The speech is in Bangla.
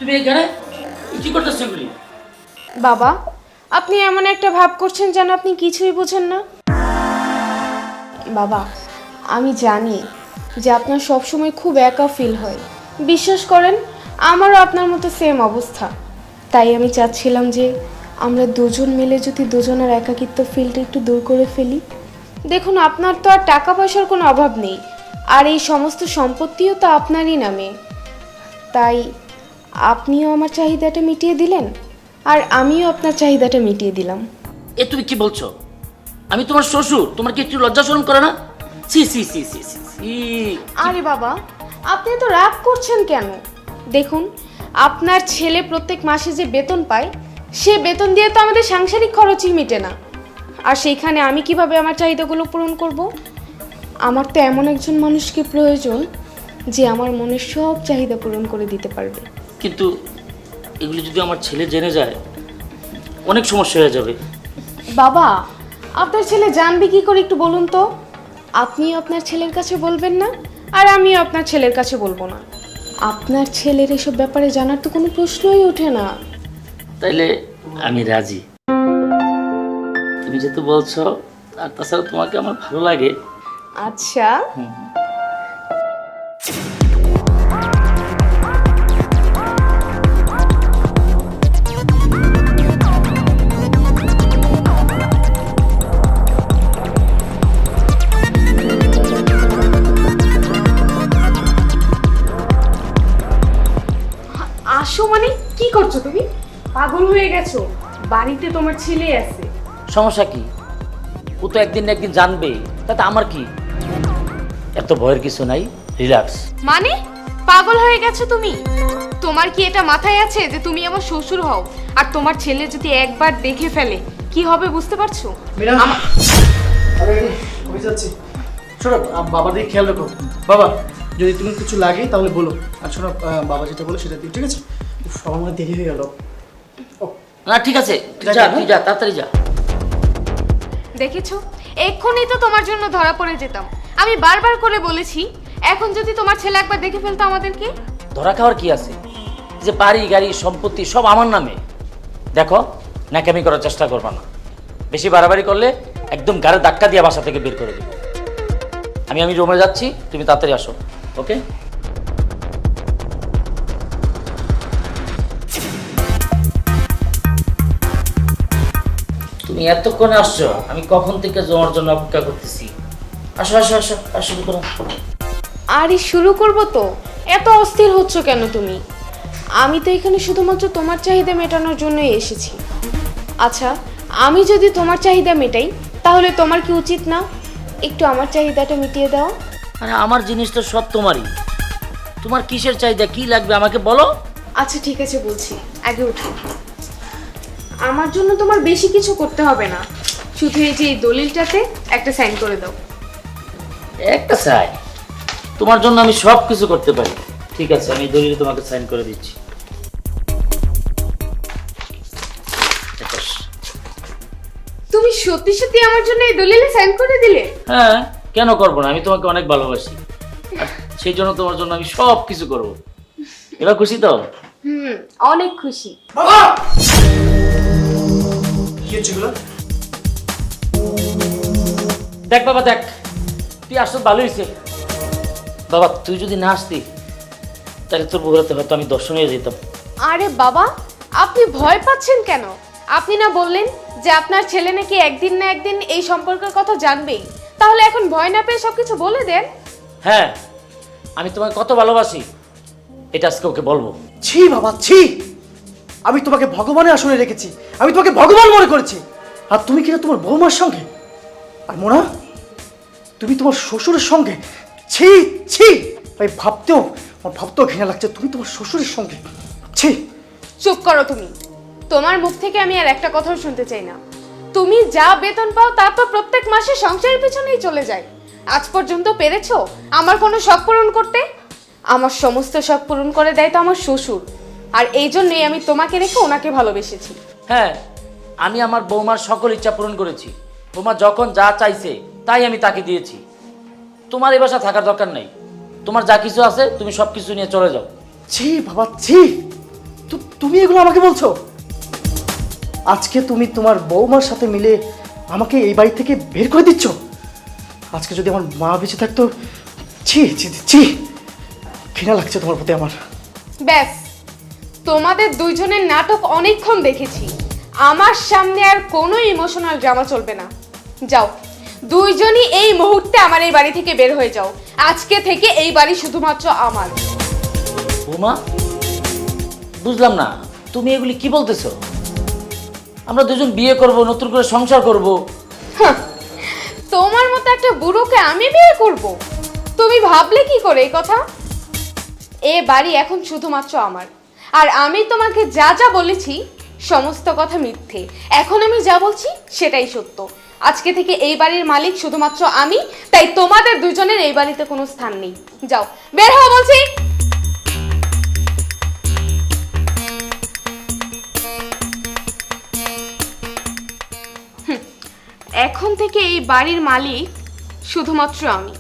তুমি এখানে কি করতেছ এগুলি? বাবা, আপনি এমন একটা ভাব করছেন যেন আপনি কিছুই বোঝেন না। বাবা, আমি জানি যে আপনার সবসময় খুব একা ফিল হয়। বিশ্বাস করেন, আমারও আপনার মতো সেম অবস্থা। তাই আমি চাচ্ছিলাম যে আমরা দুজন মিলে যদি দুজনের একাকিত্ব ফিলটা একটু দূর করে ফেলি। দেখুন, আপনার তো আর টাকা পয়সার কোনো অভাব নেই, আর এই সমস্ত সম্পত্তিও তো আপনারই নামে। তাই আপনিও আমার চাহিদাটা মিটিয়ে দিলেন, আর আমিও আপনার চাহিদাটা মিটিয়ে দিলাম। এ তুমি কি বলছো? আমি তোমার শ্বশুর, তোমার কি একটু লজ্জা শরম করে না? সি সি সি সি সি সি। আরে বাবা, আপনি তো রাগ করছেন কেন? দেখুন, আপনার ছেলে প্রত্যেক মাসে যে বেতন পায়, সে বেতন দিয়ে তো আমাদের সাংসারিক খরচই মেটে না। আর সেইখানে আমি কিভাবে আমার চাহিদাগুলো পূরণ করব? আমার তো এমন একজন মানুষকে প্রয়োজন যে আমার মনের সব চাহিদা পূরণ করে দিতে পারবে। কিন্তু এগুলি যদি আমার ছেলে জেনে যায়, অনেক সমস্যা হয়ে যাবে। বাবা, আপনার ছেলে জানবে কি করে একটু বলুন তো? আপনিও আপনার ছেলের কাছে বলবেন না, আর আমিও আপনার ছেলের কাছে বলবো না। আপনার ছেলের এসব ব্যাপারে জানার তো কোনো প্রশ্নই ওঠে না। তাইলে আমি রাজি। তুমি যেহেতু বলছো, আর তাছাড়া তোমাকে আমার ভালো লাগে। আচ্ছা, আসো মানে কি করছো তুমি? পাগল হয়ে গেছো? বাড়িতে তোমার ছেলে আছে। সমস্যা কি? ও তো একদিন না একদিন জানবে, তাতে আমার কি? এত ভয়ের কিছু নাই, রিল্যাক্স। মানে পাগল হয়ে গেছো তুমি? তোমার কি এটা মাথায় আছে যে তুমি আমার শ্বশুর হও, আর তোমার ছেলে যদি একবার দেখে ফেলে কি হবে বুঝতে পারছো? মিনা, আরে কই যাচ্ছি? শোনো, বাবার দিকে খেয়াল রাখো। বাবা, যদি তুমি কিছু লাগে তাহলে বলো। আর শোনো, বাবা যেটা বলে সেটা দিও, ঠিক আছে? সবার মধ্যে দেরি হয়ে গেল। ও, না ঠিক আছে, তুই যা, যাই, তুই যা, তাড়াতাড়ি যা। দেখেছো, এক্ষুনি তো তোমার জন্য ধরা পড়ে যেতাম। আমি বারবার করে বলেছি, এখন যদি তোমার ছেলে একবার দেখে ফেলতো আমাদেরকে। ধরা খাওয়ার কি আছে? যে বাড়ি গাড়ি সম্পত্তি সব আমার নামে। দেখো, ন্যাকামি করার চেষ্টা করবা না। বেশি বাড়াবাড়ি করলে একদম গাড়ি ধাক্কা দিয়ে বাসা থেকে বের করে দেবো। আমি রুমে যাচ্ছি, তুমি তাড়াতাড়ি আসো, ওকে? তুমি এতক্ষণে আসছো, আমি কখন থেকে তোমার জন্য অপেক্ষা করতেছি। আসো আসো আসো, আসো শুরু করো। আরে শুরু করবো তো, এত অস্থির হচ্ছ কেন তুমি? আমি তো এখানে শুধুমাত্র তোমার চাহিদা মেটানোর জন্যই এসেছি। আচ্ছা, আমি যদি তোমার চাহিদা মেটাই, তাহলে তোমার কি উচিত না একটু আমার চাহিদাটা মিটিয়ে দাও? আরে আমার জিনিস তো সব তোমারই। তোমার কিসের চাহিদা, কি লাগবে আমাকে বলো। আচ্ছা ঠিক আছে, বলছি। আগে উঠো। আমার জন্য তোমার বেশি কিছু করতে হবে না, শুধু এই যে এই দলিলটাতে একটা সাইন করে দাও। একটা সাইন? তোমার জন্য আমি সব কিছু করতে পারি। ঠিক আছে, আমি দলিলে তোমাকে সাইন করে দিচ্ছি। তুমি সত্যি সত্যি আমার জন্য এই দলিলে সাইন করে দিলে? হ্যাঁ, কেন করবো না? আমি তোমাকে অনেক ভালোবাসি, আর সেই জন্য তোমার জন্য আমি সব কিছু করবো। এবার খুশি তো? অনেক খুশি। বাবা! কি হচ্ছে এগুলো? দেখ বাবা দেখ, তুই আসতে ভালো হয়েছে। বাবা, তুই যদি না আসতি তাহলে তোর বউরাতে হয়তো আমি দর্শনে যেতাম। আরে বাবা, আপনি ভয় পাচ্ছেন কেন? আপনি না বললেন যে আপনার ছেলে নাকি একদিন না একদিন এই সম্পর্কের কথা জানবেই? তাহলে এখন ভয় না পেয়ে সবকিছু বলে দেন। হ্যাঁ, আমি তোমাকে কত ভালোবাসি এটা আজকে ওকে বলবো। ছি বাবা, ছি! আমি তোমাকে ভগবানের আসনে রেখেছি, আমি তোমাকে ভগবান মনে করেছি, আর তুমি কিনা তোমার বৌমার সঙ্গে। আর মোনা, তুমি তোমার শ্বশুরের সঙ্গে। ছি ছি! ভাই, ভাবতেও ঘৃণা লাগছে, তুমি তোমার শ্বশুরের সঙ্গে। ছি! চুপ করো তুমি। তোমার মুখ থেকে আমি আর একটা কথাও শুনতে চাই না। তুমি যা বেতন পাও তা তো প্রত্যেক মাসে সংসারের পেছনেই চলে যায়। আজ পর্যন্ত পেরেছো আমার কোনো শখ পূরণ করতে? আমার সমস্ত শখ পূরণ করে দেয় তো আমার শ্বশুর, আর এই জন্যই আমি তোমাকে রেখে ওনাকে ভালোবেসেছি। হ্যাঁ, আমি আমার বৌমার সকল ইচ্ছা পূরণ করেছি। বৌমা যখন যা চাইছে তাই আমি তাকে দিয়েছি। তোমার এই বাসা থাকার দরকার নেই। তোমার যা কিছু আছে তুমি সব কিছু নিয়ে চলে যাও। ছি বাবা, ছি! তুমি এগুলো আমাকে বলছো? আজকে তুমি তোমার বৌমার সাথে মিলে আমাকে এই বাড়ি থেকে বের করে দিচ্ছ? আজকে যদি আমার মা বেঁচে থাকতো, ছি ছি ছি, ঘৃণা লাগছে তোমার প্রতি আমার। ব্যাস, তোমাদের দুইজনের নাটক অনেকক্ষণ দেখেছি। আমার সামনে আর কোনো ইমোশনাল ড্রামা চলবে না। যাও, দুইজনই এই মুহূর্তে আমার এই বাড়ি থেকে বের হয়ে যাও। আজকে থেকে এই বাড়ি শুধুমাত্র আমার। বৌমা, বুঝলাম না তুমি এগুলি কি বলতেছো? আমরা দুজন বিয়ে করব, নতুন করে সংসার করব। হাহ, তোমার মতো একটা বুড়োকে আমি বিয়ে করব? তুমি ভাবলে কি করে এই কথা? এ বাড়ি এখন শুধুমাত্র আমার, আর আমি তোমাকে যা যা বলেছি সমস্ত কথা মিথ্যে। এখন আমি যা বলছি সেটাই সত্য। আজকে থেকে এই বাড়ির মালিক শুধুমাত্র আমি, তাই তোমাদের দুজনের এই বাড়িতে কোনো স্থান নেই। যাও, বের হও বলছি। এখন থেকে এই বাড়ির মালিক শুধুমাত্র আমি।